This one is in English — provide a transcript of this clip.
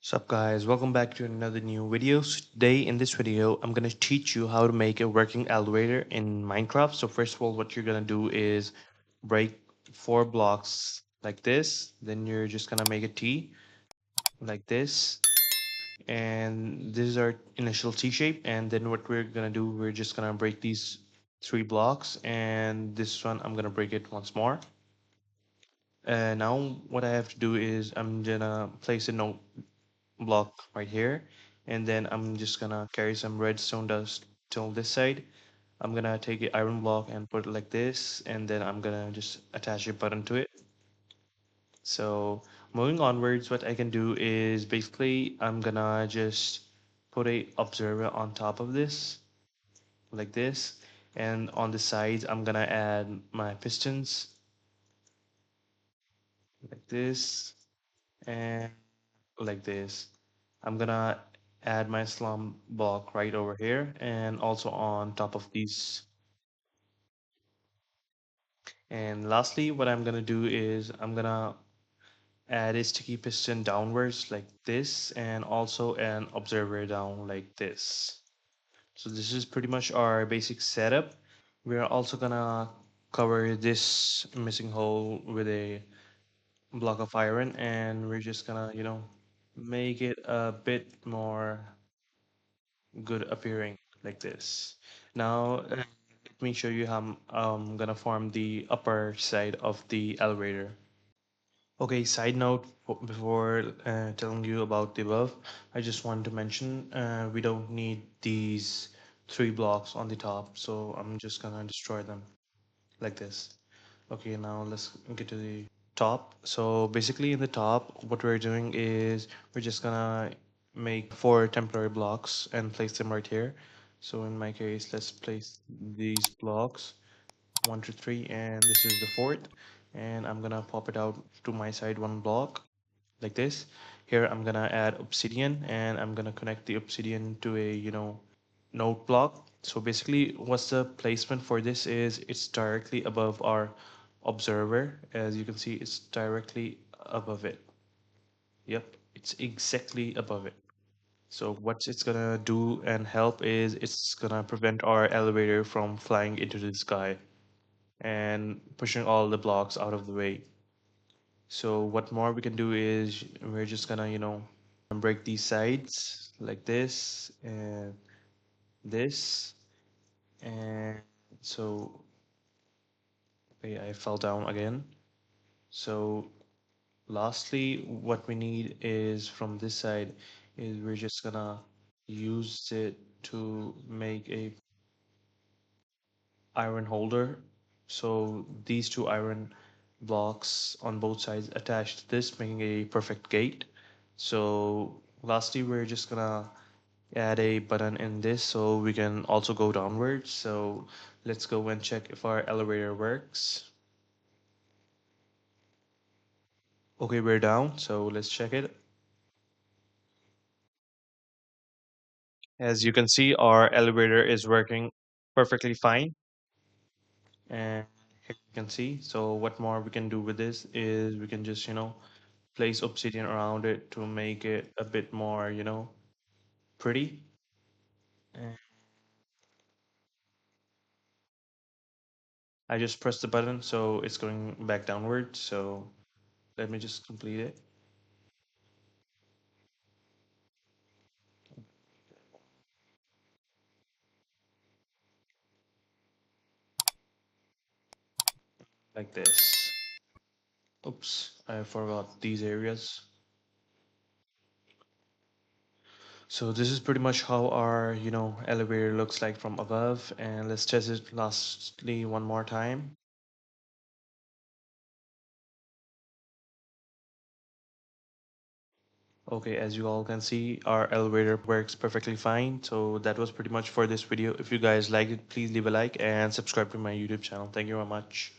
Sup guys, welcome back to another new video. So today in this video, I'm gonna teach you how to make a working elevator in Minecraft. So first of all, what you're gonna do is break 4 blocks like this. Then you're just gonna make a T like this. And this is our initial T shape. And then what we're gonna do, we're just gonna break these 3 blocks. And this one, I'm gonna break it once more. Now what I have to do is I'm gonna place a note block right here, and then I'm just gonna carry some redstone dust till this side. I'm gonna take the iron block and put it like this, and then I'm gonna just attach a button to it. So moving onwards, what I can do is basically I'm gonna just put a observer on top of this like this, and on the sides I'm gonna add my pistons like this and like this. I'm gonna add my slum block right over here and also on top of these. And lastly, what I'm gonna do is I'm gonna add a sticky piston downwards like this and also an observer down like this. So this is pretty much our basic setup. We are also gonna cover this missing hole with a block of iron, and we're just gonna, make it a bit more good appearing like this. Now, let me show you how I'm gonna form the upper side of the elevator. Okay, side note, before telling you about the above, I just want to mention we don't need these 3 blocks on the top, so I'm just gonna destroy them like this. Okay, now let's get to the top. So basically in the top, what we're doing is we're just gonna make 4 temporary blocks and place them right here. So in my case, let's place these blocks, 1, 2, 3, and this is the fourth. And I'm gonna pop it out to my side 1 block like this. Here I'm gonna add obsidian, and I'm gonna connect the obsidian to a, node block. So basically what's the placement for this is it's directly above our observer. As you can see, it's directly above it. Yep, it's exactly above it. So what it's gonna do and help is it's gonna prevent our elevator from flying into the sky and pushing all the blocks out of the way. So what more we can do is we're just gonna, break these sides like this and this. And so, okay, I fell down again. So lastly, what we need is from this side is we're just gonna use it to make a iron holder. So these 2 iron blocks on both sides attached to this, making a perfect gate. So lastly, we're just gonna add a button in this so we can also go downwards. So let's go and check if our elevator works. Okay, we're down, so let's check it. As you can see, our elevator is working perfectly fine. And here you can see. So what more we can do with this is we can just, place obsidian around it to make it a bit more, pretty. And I just pressed the button, so it's going back downward. So let me just complete it like this. Oops, I forgot these areas. So this is pretty much how our, elevator looks like from above. And let's test it lastly one more time. Okay, as you all can see, our elevator works perfectly fine. So that was pretty much for this video. If you guys liked it, please leave a like and subscribe to my YouTube channel. Thank you very much.